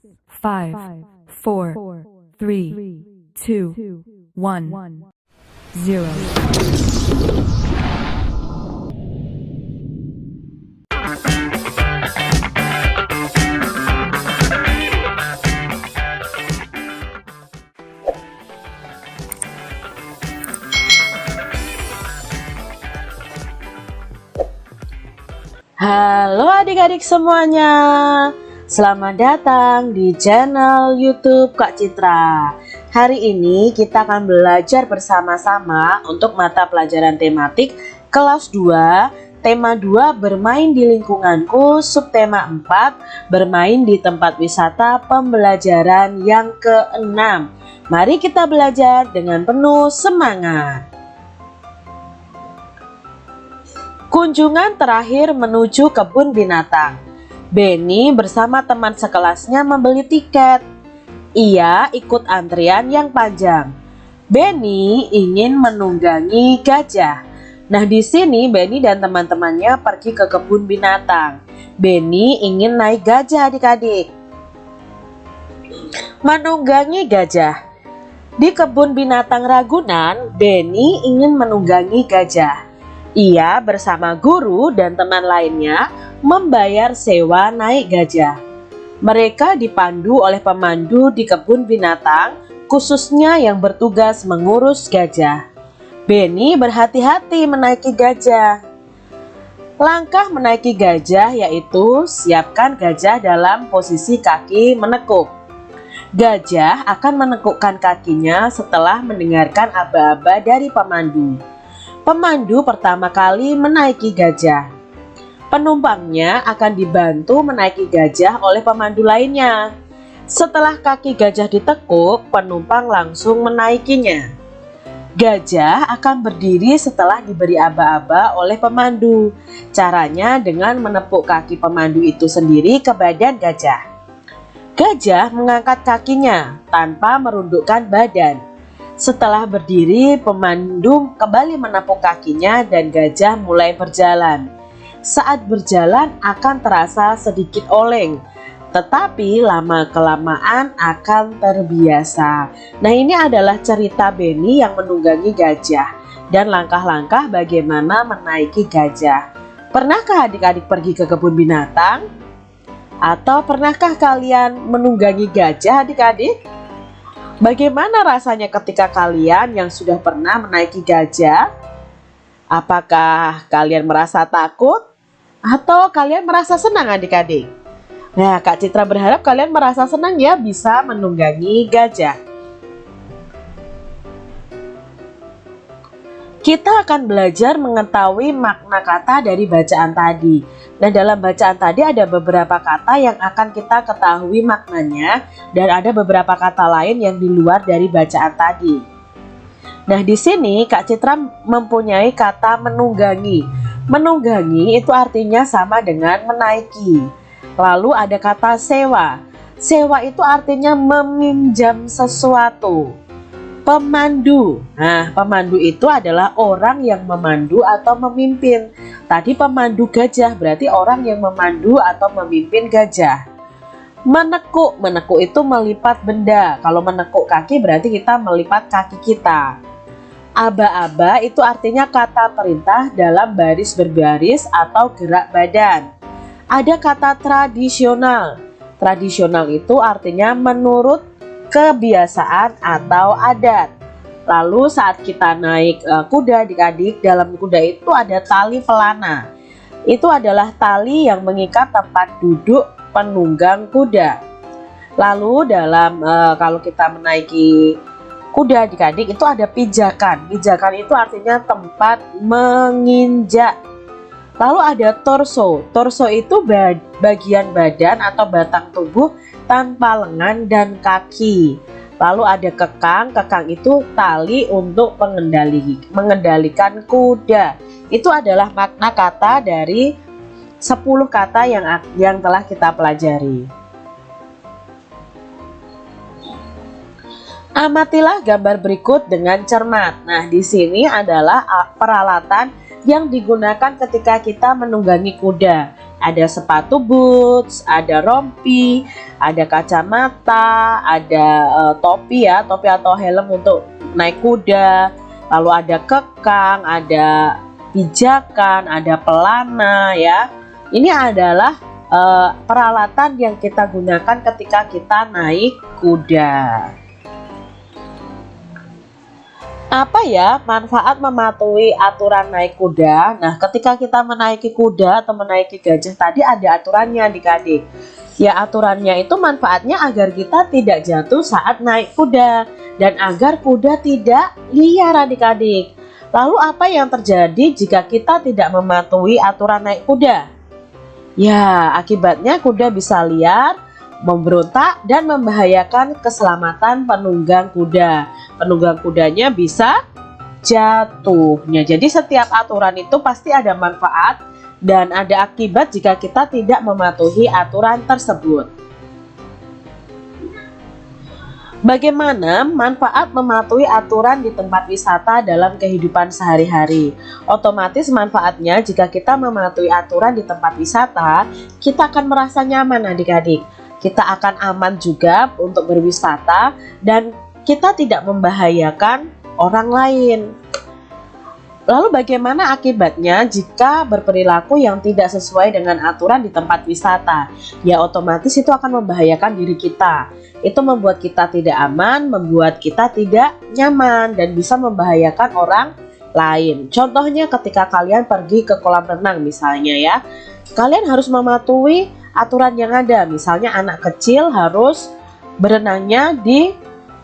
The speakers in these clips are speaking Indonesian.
5, 4, 3, 2, 1, 0. Halo adik-adik semuanya, selamat datang di channel YouTube Kak Citra. Hari ini kita akan belajar bersama-sama untuk mata pelajaran tematik kelas 2, tema 2 bermain di lingkunganku, subtema 4 bermain di tempat wisata, pembelajaran yang ke-6. Mari kita belajar dengan penuh semangat. Kunjungan terakhir menuju kebun binatang. Benny bersama teman sekelasnya membeli tiket. Ia ikut antrian yang panjang. Benny ingin menunggangi gajah. Nah, di sini Benny dan teman-temannya pergi ke kebun binatang. Benny ingin naik gajah adik-adik. Menunggangi gajah. Di kebun binatang Ragunan, Benny ingin menunggangi gajah. Ia bersama guru dan teman lainnya membayar sewa naik gajah. Mereka dipandu oleh pemandu di kebun binatang, khususnya yang bertugas mengurus gajah. Benny berhati-hati menaiki gajah. Langkah menaiki gajah yaitu siapkan gajah dalam posisi kaki menekuk. Gajah akan menekukkan kakinya setelah mendengarkan aba-aba dari pemandu. Pemandu pertama kali menaiki gajah. Penumpangnya akan dibantu menaiki gajah oleh pemandu lainnya. Setelah kaki gajah ditekuk, penumpang langsung menaikinya. Gajah akan berdiri setelah diberi aba-aba oleh pemandu. Caranya dengan menepuk kaki pemandu itu sendiri ke badan gajah. Gajah mengangkat kakinya tanpa merundukkan badan. Setelah berdiri, pemandu kembali menepuk kakinya dan gajah mulai berjalan. Saat berjalan akan terasa sedikit oleng, tetapi lama-kelamaan akan terbiasa. Nah, ini adalah cerita Benny yang menunggangi gajah dan langkah-langkah bagaimana menaiki gajah. Pernahkah adik-adik pergi ke kebun binatang? Atau pernahkah kalian menunggangi gajah adik-adik? Bagaimana rasanya ketika kalian yang sudah pernah menaiki gajah? Apakah kalian merasa takut? Atau kalian merasa senang adik-adik? Nah, Kak Citra berharap kalian merasa senang ya bisa menunggangi gajah. Kita akan belajar mengetahui makna kata dari bacaan tadi. Nah, dalam bacaan tadi ada beberapa kata yang akan kita ketahui maknanya dan ada beberapa kata lain yang di luar dari bacaan tadi. Nah, di sini Kak Citra mempunyai kata menunggangi. Menunggangi itu artinya sama dengan menaiki. Lalu ada kata sewa. Sewa itu artinya meminjam sesuatu. Pemandu. Nah, pemandu itu adalah orang yang memandu atau memimpin. Tadi pemandu gajah berarti orang yang memandu atau memimpin gajah. Menekuk. Menekuk itu melipat benda. Kalau menekuk kaki berarti kita melipat kaki kita. Aba-aba itu artinya kata perintah dalam baris berbaris atau gerak badan. Ada kata tradisional. Tradisional itu artinya menurut kebiasaan atau adat. Lalu saat kita naik kuda adik-adik, dalam kuda itu ada tali pelana. Itu adalah tali yang mengikat tempat duduk penunggang kuda. Lalu dalam kalau kita menaiki kuda adik-adik itu ada pijakan. Pijakan itu artinya tempat menginjak. Lalu ada torso. Torso itu bagian badan atau batang tubuh tanpa lengan dan kaki. Lalu ada kekang. Kekang itu tali untuk mengendalikan kuda. Itu adalah makna kata dari 10 kata yang telah kita pelajari. Amatilah gambar berikut dengan cermat. Nah, di sini adalah peralatan yang digunakan ketika kita menunggangi kuda. Ada sepatu boots, ada rompi, ada kacamata, ada topi ya, topi atau helm untuk naik kuda. Lalu ada kekang, ada pijakan, ada pelana ya. Ini adalah peralatan yang kita gunakan ketika kita naik kuda. Apa ya manfaat mematuhi aturan naik kuda? Nah, ketika kita menaiki kuda atau menaiki gajah tadi ada aturannya adik-adik. Ya, aturannya itu manfaatnya agar kita tidak jatuh saat naik kuda dan agar kuda tidak liar adik-adik. Lalu apa yang terjadi jika kita tidak mematuhi aturan naik kuda? Ya, akibatnya kuda bisa liar, memberontak, dan membahayakan keselamatan penunggang kuda. Penunggang kudanya bisa jatuh. Nah, jadi setiap aturan itu pasti ada manfaat dan ada akibat jika kita tidak mematuhi aturan tersebut. Bagaimana manfaat mematuhi aturan di tempat wisata dalam kehidupan sehari-hari? Otomatis manfaatnya jika kita mematuhi aturan di tempat wisata, kita akan merasa nyaman adik-adik. Kita akan aman juga untuk berwisata dan kita tidak membahayakan orang lain. Lalu bagaimana akibatnya jika berperilaku yang tidak sesuai dengan aturan di tempat wisata? Ya, otomatis itu akan membahayakan diri kita. Itu membuat kita tidak aman, membuat kita tidak nyaman dan bisa membahayakan orang lain. Contohnya ketika kalian pergi ke kolam renang misalnya ya. Kalian harus mematuhi aturan yang ada. Misalnya anak kecil harus berenangnya di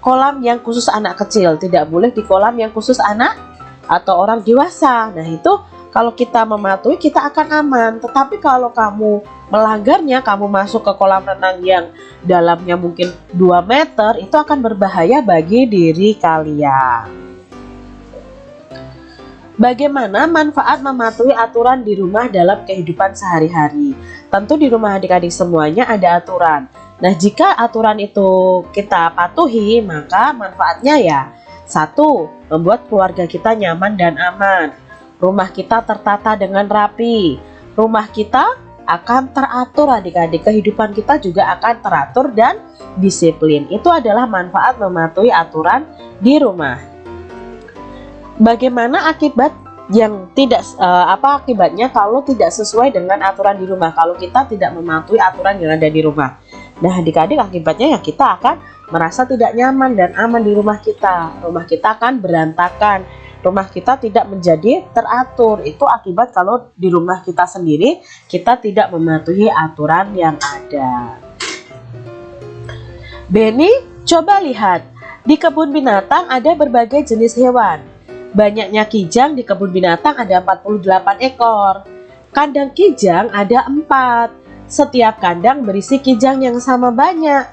kolam yang khusus anak kecil, tidak boleh di kolam yang khusus anak atau orang dewasa. Nah, itu kalau kita mematuhi kita akan aman. Tetapi kalau kamu melanggarnya, kamu masuk ke kolam renang yang dalamnya mungkin 2 meter, itu akan berbahaya bagi diri kalian. Bagaimana manfaat mematuhi aturan di rumah dalam kehidupan sehari-hari? Tentu di rumah adik-adik semuanya ada aturan. Nah, jika aturan itu kita patuhi, maka manfaatnya ya 1. Membuat keluarga kita nyaman dan aman. Rumah kita tertata dengan rapi. Rumah kita akan teratur adik-adik. Kehidupan kita juga akan teratur dan disiplin. Itu adalah manfaat mematuhi aturan di rumah. Bagaimana akibat yang tidak akibatnya kalau tidak sesuai dengan aturan di rumah, kalau kita tidak mematuhi aturan yang ada di rumah? Nah, adik-adik, akibatnya ya kita akan merasa tidak nyaman dan aman di rumah kita. Rumah kita akan berantakan. Rumah kita tidak menjadi teratur. Itu akibat kalau di rumah kita sendiri kita tidak mematuhi aturan yang ada. Benny, coba lihat. Di kebun binatang ada berbagai jenis hewan. Banyaknya kijang di kebun binatang ada 48 ekor. Kandang kijang ada 4. Setiap kandang berisi kijang yang sama banyak.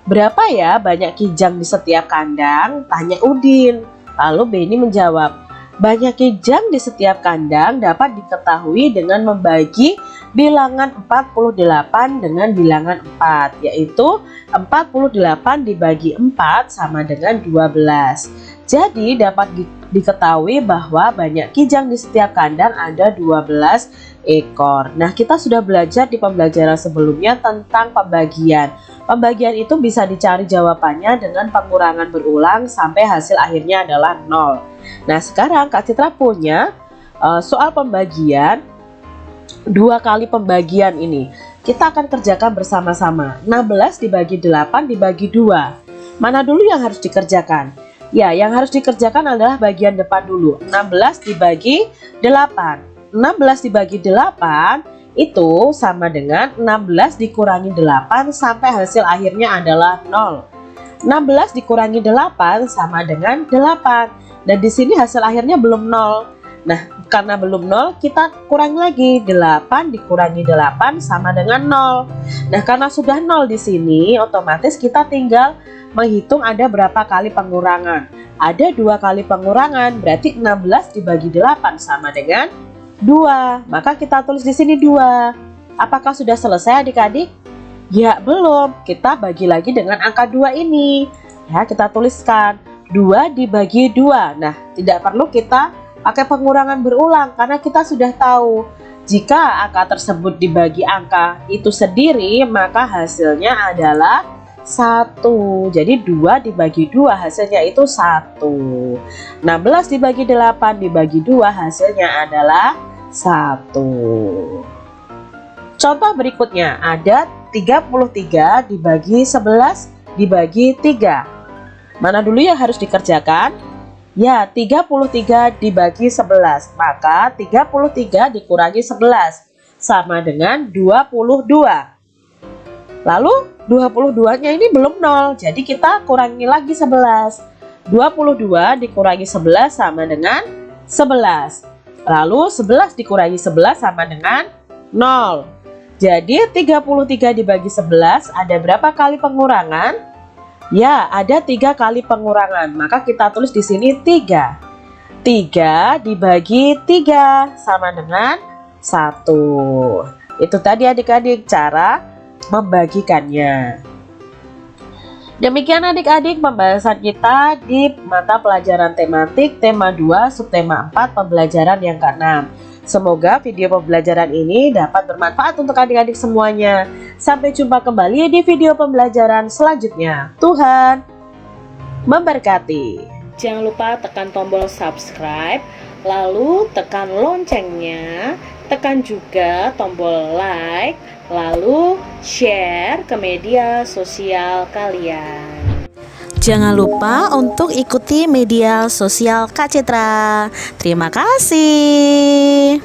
Berapa ya banyak kijang di setiap kandang? Tanya Udin. Lalu Benny menjawab, banyak kijang di setiap kandang dapat diketahui dengan membagi bilangan 48 dengan bilangan 4, yaitu 48 dibagi 4 sama dengan 12. Jadi dapat diketahui bahwa banyak kijang di setiap kandang ada 12 ekor. Nah, kita sudah belajar di pembelajaran sebelumnya tentang pembagian. Pembagian itu bisa dicari jawabannya dengan pengurangan berulang sampai hasil akhirnya adalah 0. Nah, sekarang Kak Citra punya soal pembagian, 2 kali pembagian ini. Kita akan kerjakan bersama-sama. 16 dibagi 8 dibagi 2. Mana dulu yang harus dikerjakan? Ya, yang harus dikerjakan adalah bagian depan dulu. 16 dibagi 8. 16 dibagi 8 itu sama dengan 16 dikurangi 8 sampai hasil akhirnya adalah 0. 16 dikurangi 8 sama dengan 8. Dan di sini hasil akhirnya belum 0. Nah, karena belum 0, kita kurangi lagi. 8 dikurangi 8 sama dengan 0. Nah, karena sudah 0 di sini, otomatis kita tinggal menghitung ada berapa kali pengurangan. Ada 2 kali pengurangan, berarti 16 dibagi 8 sama dengan 2. Maka kita tulis di sini 2. Apakah sudah selesai adik-adik? Ya, belum. Kita bagi lagi dengan angka 2 ini. Ya, kita tuliskan 2 dibagi 2. Nah, tidak perlu kita pakai pengurangan berulang karena kita sudah tahu Jika angka tersebut dibagi angka itu sendiri, maka hasilnya adalah 1. Jadi 2 dibagi 2 hasilnya itu 1. 16 dibagi 8 dibagi 2 hasilnya adalah 1. Contoh berikutnya ada 33 dibagi 11 dibagi 3. Mana dulu yang harus dikerjakan? Ya, 33 dibagi 11. Maka 33 dikurangi 11 sama dengan 22. Lalu 22-nya ini belum 0, jadi kita kurangi lagi 11. 22 dikurangi 11 sama dengan 11. Lalu 11 dikurangi 11 sama dengan 0. Jadi 33 dibagi 11 ada berapa kali pengurangan? Ya, ada 3 kali pengurangan. Maka kita tulis di sini 3. 3 dibagi 3 sama dengan 1. Itu tadi adik-adik cara membagikannya. Demikian adik-adik pembahasan kita di mata pelajaran tematik tema 2 subtema 4 pembelajaran yang ke-6. Semoga video pembelajaran ini dapat bermanfaat untuk adik-adik semuanya. Sampai jumpa kembali di video pembelajaran selanjutnya. Tuhan memberkati. Jangan lupa tekan tombol subscribe, lalu tekan loncengnya, tekan juga tombol like, lalu share ke media sosial kalian. Jangan lupa untuk ikuti media sosial Kak Citra. Terima kasih.